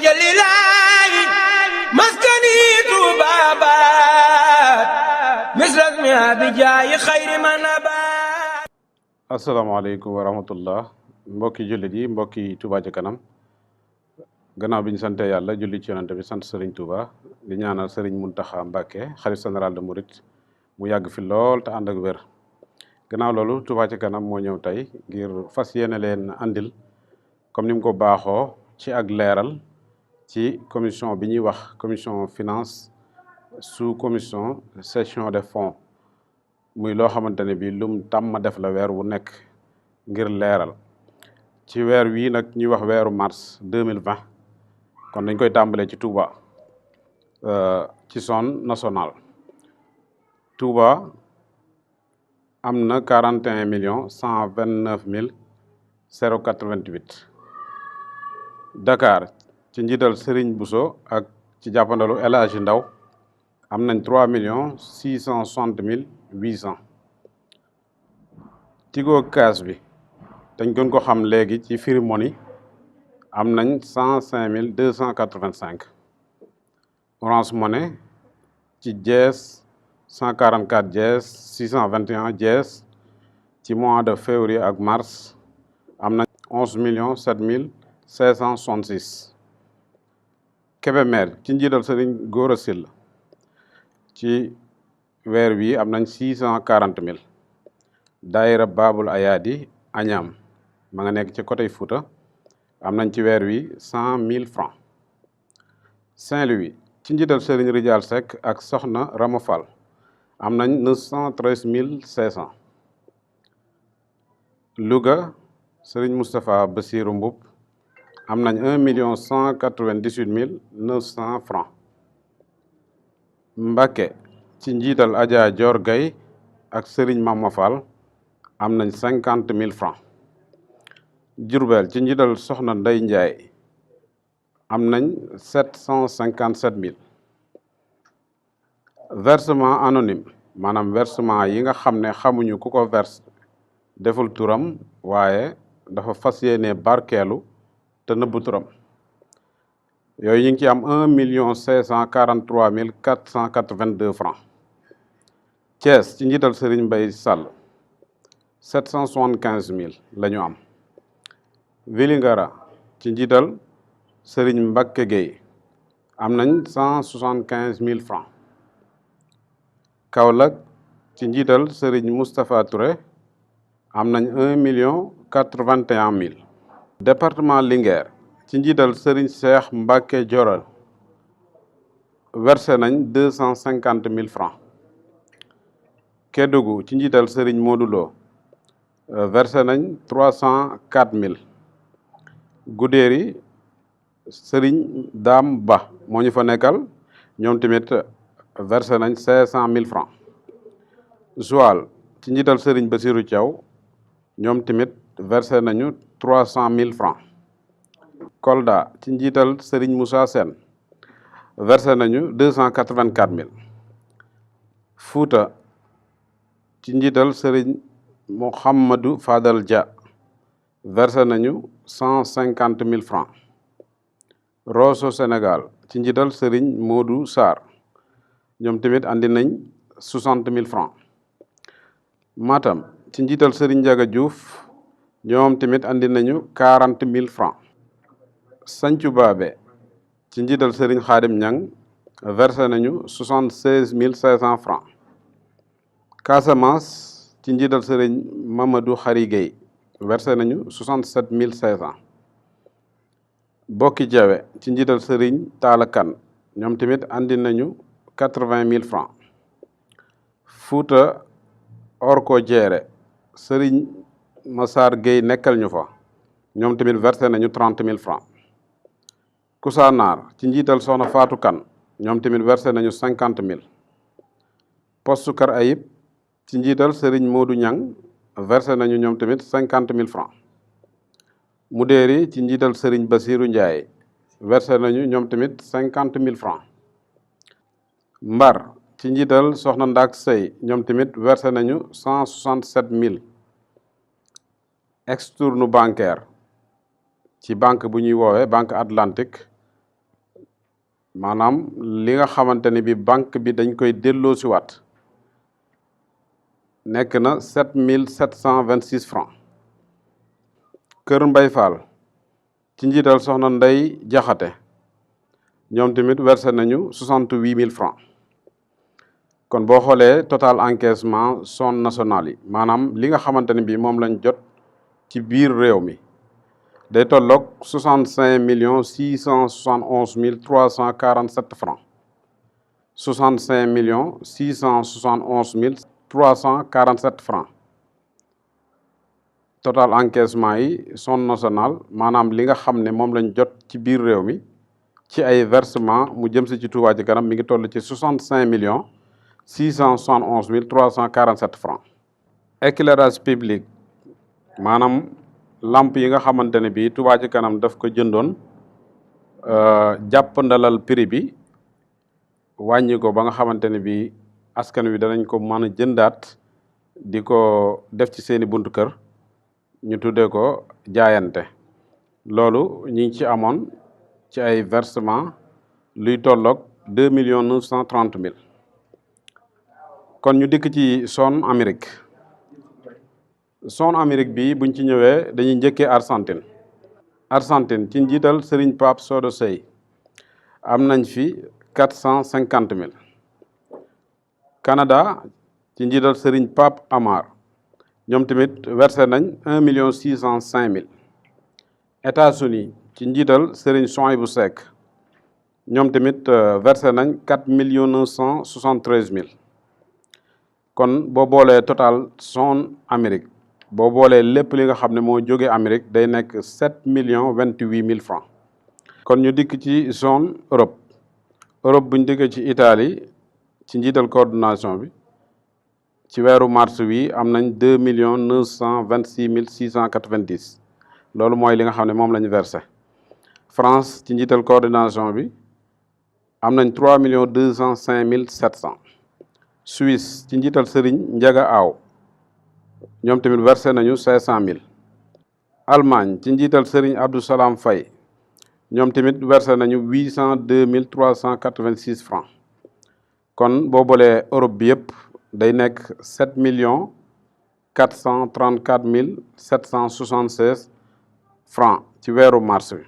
jalilaay maskani tuubaabaat misrasmi abijaayi xayri manabaat. asalaamaaleykum wa rahmatullah mbokki jullit yi mbokki Touba ca kanam gannaaw bi ñu sante yàlla julli ci yonante bi sant Serigne Touba di ñaanal Serigne Mountakha Mbacké xalif général de Mouride mu yàgg fi lool te ànd ak wér. gannaaw loolu Touba ca kanam moo ñëw tey ngir fas yéene leen andil comme ni mu ko baaxoo ci ak leeral ci commission bi ñuy wax commission finance sous commission gestion des fonds muy loo xamante ne bi lum tàmm def la weer wu nekk ngir leeral ci weer wii nag ñuy wax weeru mars 2020 kon dañ koy tàmbalee ci Touba ci zone nationale. Touba am na 41 129 088. Dakar ci njiital Serigne Bousso ak ci jàppandalu El Hadji Ndaw am nañ 3 660 800. Tigo Cash bi dañ gën ko xam léegi ci Free Money am nañ 105 285. Orange Money ci Jazz 144 Jazz 621 Jazz ci mois de février ak mars am nañ 11 7 566. Kébémer ci njiital Serigne Gora Syll ci weer wi am nañ 640 000. Daayira Babul Ayadi Añaam ma nga nekk ci côté Fouta am nañ ci weer wi 100 000 francs. Saint-Louis ci njiital Serigne Ridial Seck ak Soxna Rama Fall am nañ 913 500. Louga Serigne Moustapha Bassirou Mboup am nañ 1 198 900 francs. Mbacké ci njiital Adja Dior Gaye ak Serigne Mama Fall am nañ 50 000 francs. Diourbel ci njiital Soxna Ndey Ndiaye am nañ 757 000. Versement anonyme maanaam versement yi nga xam ne xamuñu ku ko verse deful turam waaye dafa fas yéene barkeelu te nëbbu turam yooyu ñu ngi ci am 1 543 482 francs. Thiès ci njiital Serigne Mbaye Sall 775 000 la ñu am. Vélingara ci njiital Serigne Mbacké Gueye am nañ 175 000 francs. Kaolack ci njiital Serigne Moustapha Touré am nañ 1 081 000. Département Linguère ci njiital Serigne Cheikh Mbacké Dioral versé nañ 250 000 francs. Kédougou ci njiital Serigne Modou Lo versé nañ 304 000. Goudéry Serigne Dame Ba moo ñu fa nekkal ñoom tamit versé nañ 500 000 francs. Joal ci njiital Serigne Bassirou Thiaw ñoom tamit versé nañu 300 000 francs. Kolda ci njiital Serigne Moussa Sène versé nañu 284 000. Fouta ci njiital Serigne Mouhamadou Fadal Dia versé nañu 150 000 francs. Rosso Sénégal ci njiital Serigne Modou Sarr ñoom tamit andi nañ 60 000 francs. Matam ci njiital Serigne Ndiaga Diouf ñoom tamit andi nañu 40 000 francs. Santhiou Babé ci njiital Serigne Khadim Niang versé nañu 76 500 francs. Casamance ci njiital Serigne Mamadou Khary Gueye versé nañu 67 500. Bokki Jawe ci njiital Serigne Talla Kane ñoom tamit andi nañu 80 000 francs. Fouta Orko Diéré Serigne Massar Gueye nekkal ñu fa ñoom tamit versé nañu 30 000 francs. Koussanar ci njiital Soxna Fatou Kane ñoom tamit versé nañu 50 000. Poste Kër Ayib ci njiital Serigne Modou Niang versé nañu ñoom tamit 50 000 francs. Mudéeri ci njiital Serigne Bassirou Ndiaye versé nañu ñoom tamit 50 000 francs. Mbar ci njiital Soxna Ndak Sey ñoom tamit versé nañu 167 000. Extourne bancaire ci banque bu ñuy woowee banque Atlantique maanaam li nga xamante ne bi banque bi dañ koy delloosiwaat nekk na 7 726 francs. Kër Mbay Fall ci njiital soxna Ndey Jaxate ñoom tamit versé nañu 68 000 francs. kon boo xoolee total encaissement zone nationale yi maanaam li nga xamante ne bi moom lañ jot ci biir réew mi day tolloog 65 671 347 francs. 65 671 347 francs total encaissement yi zone nationale maanaam li nga xam ne moom lañ jot ci biir réew mi ci ay versement mu jëm si ci Touba Ca Kanam mi ngi toll ci 65 671 347 francs. éclairage public maanaam lamp yi nga xamante ne bii Touba Ca Kanam daf ko jëndoon jàppandalal prix bi wàññi ko ba nga xamante ne bii askan wi danañ ko mën a jëndaat di ko def ci seeni buntu kër ñu tuddee ko jaayante. loolu ñi ngi ci amoon ci ay versement luy tolloog 2 930 000. kon ñu dikk ci zone Amérique. zone Amérique bi buñ ci ñëwee dañuy njëkkee Argentine. Argentine ci njiital Serigne Pape Sodo Sey am nañ fi 450 000. Canada ci njiital Serigne Pape Amar ñoom tamit versé nañ 1 605 000. États-Unis ci njiital Serigne Souhaïbou Seck ñoom tamit versé nañ 4 973 000. kon boo boolee total zone Amérique boo boolee lépp li nga xam ne moo jógee Amérique day nekk 7 028 000 francs. kon ñu dikk ci zone Europe. Europe bu ñu dikkee ci Italie ci njiital coordination bi ci weeru mars wi am nañ 2 926 690 loolu mooy li nga xam ne moom la ñu versé. France ci njiital coordination bi am nañ 3 205 700. Suisse ci njiital Serigne Ndiaga Aw ñoom tamit versé nañu 500 000. Allemagne ci njiital Serigne Abdou Salam Faye ñoom tamit versé nañu 802 386 francs. kon boo boolee Europe bi yëpp day nekk 7 434 776 francs ci weeru mars bi.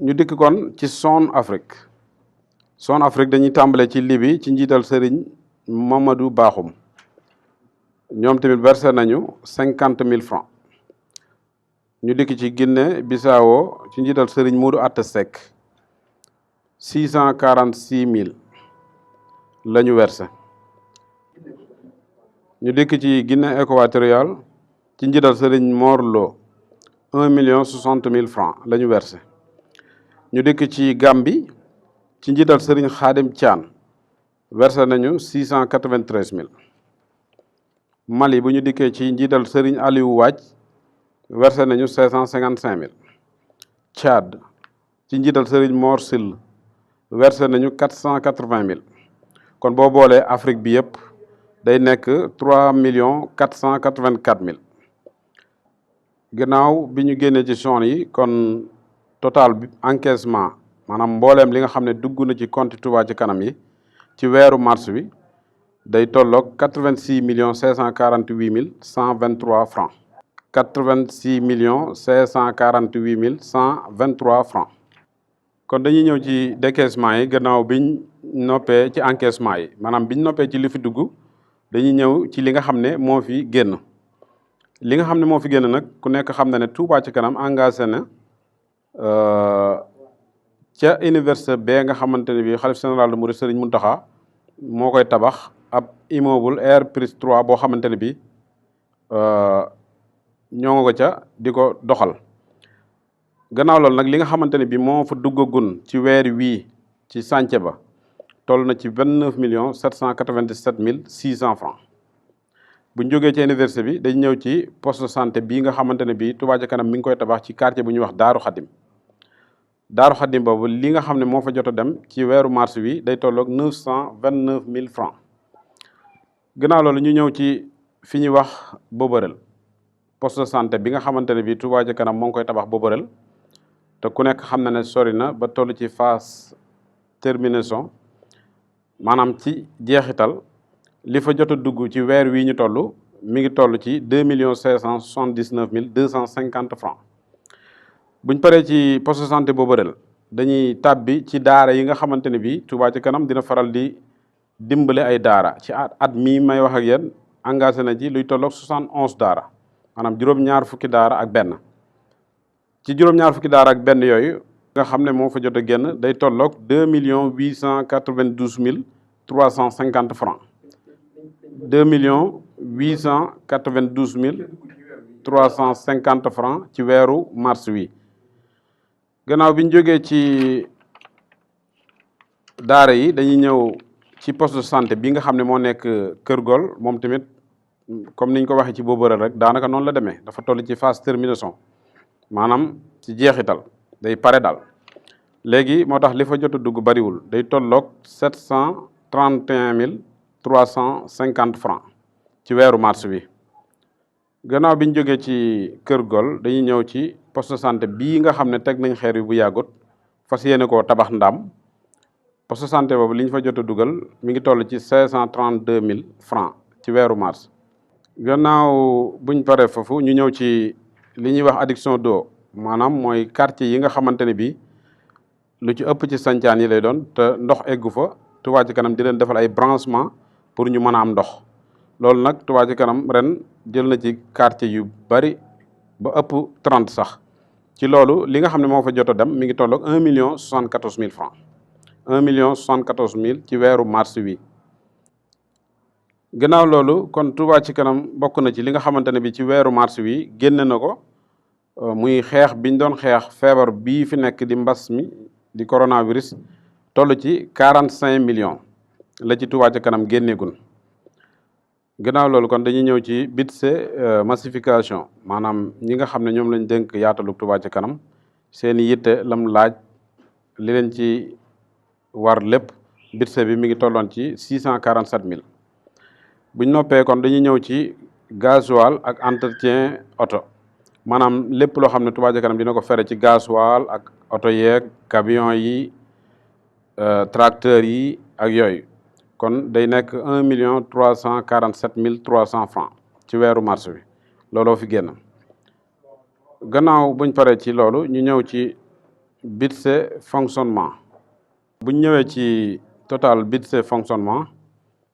ñu dikk kon ci zone Afrique. zone Afrique dañuy tàmbale ci Libye ci njiital Serigne Mamadou Bakhoum ñoom tamit versé nañu 50 000 francs. ñu dikk ci Guinée Bissau ci njiital Serigne Modou Atta Seck 646 000 la ñu versé. ñu dikk ci Guinée équatoriale ci njiital Serigne Mor Lo 1 060 000 francs la ñu versé. ñu dikk ci Gambie ci njiital Serigne Khadim Thian versé nañu 693 000. Mali bu ñu dikkee ci njiital Serigne Aliou Waaj versé nañu 555 000. Tchad ci njiital Serigne Mor Sill versé nañu 480 000. kon boo boolee Afrique bi yëpp day nekk 3 484 000. ginnaaw bi ñu génnee ci zone yi kon total bi encaissement maanaam mbooleem li nga xam ne dugg na ci compte Touba Ca Kanam yi ci weeru mars bi day tolloog 86 548 123 francs. 86 548 123 francs. kon dañuy ñëw ci décaissement yi gannaaw biñ noppee ci encaissement yi maanaam biñ noppee ci li fi dugg dañuy ñëw ci li nga xam ne moo fi génn. li nga xam ne moo fi génn nag ku nekk xam na ne Touba Ca Kanam engagé na ca université bee nga xamante ne bii xalif général de Mouride Serigne Mountakha moo koy tabax ab immeuble R plus 3 boo xamante ne bii ñoo nga ko ca di ko doxal. gannaaw loolu nag li nga xamante ne bii moo fa duggagun ci weer wii ci chantier ba toll na ci 29 797 600 francs. bu ñu jógee ci université bi dañ ñëw ci poste de santé bii nga xamante ne bii Touba Ca Kanam mi ngi koy tabax ci quartier bu ñuy wax Daaru Xadim. Daaru Xadim boobu li nga xam ne moo fa jot a dem ci weeru mars wi day tolloog 929 000 francs. gannaaw loolu ñu ñëw ci fi ñuy wax Boborel poste de santé bi nga xamante ne bii Touba Ca Kanam moo ngi koy tabax Boborel te ku nekk xam na ne sori na ba toll ci phase terminaison maanaam ci jeexital li fa jot a dugg ci weer wii ñu toll mi ngi toll ci 2 579 250 francs buñ paree ci poste de santé Boberel dañuy tàbbi ci daara yi nga xamante ne bii Touba Ca Kanam dina faral di dimbale ay daara ci at mii may wax ak yéen engagé na ci luy tolloog 71 daara maanaam juróom-ñaar fukki daara ak benn ci juróom-ñaar fukki daara ak benn yooyu nga xam ne moo fa jot a génn day tolloog 2 892 350 francs 2 892 350 francs ci weeru mars wi gannaaw bi ñu jógee ci daara yi dañuy ñëw ci poste de santé bi nga xam ne moo nekk Kër Gol moom tamit comme niñ ko waxee ci Boberel rek daanaka noonu la demee dafa toll ci phase terminaison maanaam ci jeexital day pare daal léegi moo tax li fa jot a dugg bariwul day tolloog 731 350 francs ci weeru mars bi gannaaw bi ñu jógee ci Kër Gol dañuy ñëw ci poste de santé bii nga xam ne teg nañ xeer yi bu yàggut fas yéene koo tabax Ndaam poste de santé boobu li ñu fa jot a dugal mi ngi toll ci 532 000 francs ci weeru mars gannaaw buñ paree foofu ñu ñëw ci li ñuy wax adduction d'eau maanaam mooy quartier yi nga xamante ne bii lu ci ëpp ci sancaan yi lay doon te ndox eggu fa Touba Ca Kanam di leen defal ay branchement pour ñu mën a am ndox loolu nag Touba Ca Kanam ren jël na ci quartier yu bari ba ëpp 30 sax ci loolu li nga xam ne moo fa jot a dem mi ngi tolloog 1 074 000 francs 1 074 000 ci weeru mars wi gannaaw loolu kon Touba Ca Kanam bokk na ci li nga xamante ne bi ci weeru mars wi génne na ko muy xeex biñ doon xeex feebar bii fi nekk di mbas mi di coronavirus toll ci 45 millions la ci Touba Ca Kanam génneegun gannaaw loolu kon dañuy ñëw ci budget massification maanaam ñi nga xam ne ñoom lañ dénk yaatalu Touba Ca Kanam seeni yitte lam laaj li leen ci war lépp budget bi mi ngi tolloon ci 647 000 buñ noppee kon dañuy ñëw ci gasoil ak entretien oto maanaam lépp loo xam ne Touba Ca Kanam dina ko fere ci gasoil ak oto yeeg camion yi tracteurs yi ak yooyu kon day nekk 1 347 300 francs ci weeru mars bi looloo fi génn gannaaw buñ paree ci loolu ñu ñëw ci budget fonctionnement buñ ñëwee ci total budget fonctionnement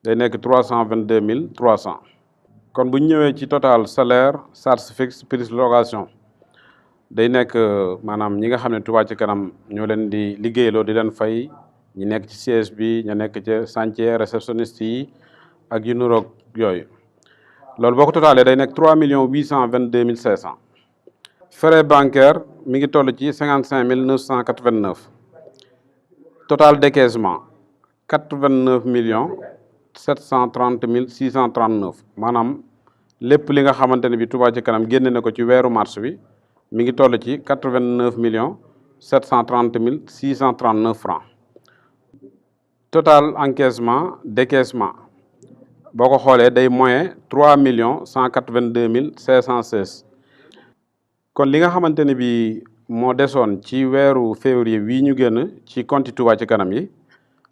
day nekk 322 300 kon buñ ñëwee ci total salaire charge fixe prix location day nekk maanaam ñi nga xam ne Touba Ca Kanam ñoo leen di liggéeyloo di leen fay ñi nekk ci siège bi ña nekk ci chantier réceptionniste yi ak yu nuroog yooyu loolu boo ko totalee day nekk 3 822 500 frais bancaire mi ngi toll ci 55 989 total décaissement 89 730 639 maanaam lépp li nga xamante ne bi Touba Ca Kanam génne na ko ci weeru mars bi mi ngi toll ci 89 730 639 francs total encaissement décaissement boo ko xoolee day moyen 3 182 516 kon li nga xamante ne bi moo desoon ci weeru février wii ñu génn ci compte Touba Ca Kanam yi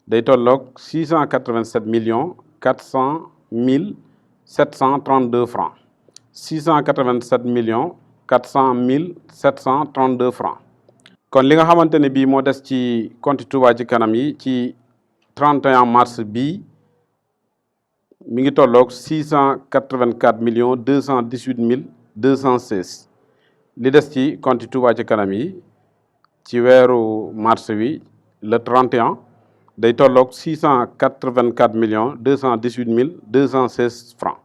day tolloog 687 400 732 francs 687 400 732 francs kon li nga xamante ne bii moo des ci compte Touba Ca Kanam yi ci 31 mars bii mi ngi tolloog 684 218 216 li des ci compte Touba Ca Kanam yi ci weeru mars wi le 31 day tolloog 684 218 216 francs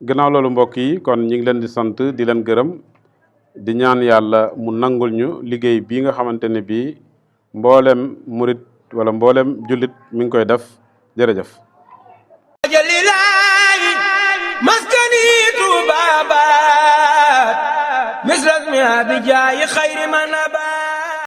gannaaw loolu mbokk yi kon ñu ngi leen di sant di leen gërëm di ñaan yàlla mu nangul ñu liggéey bii nga xamante ne bii mboolem murit wala mboolem jullit mi ngi koy def jërëjëf jalilaahi maskani Tuubaa baat misras mi abijaayi xayri man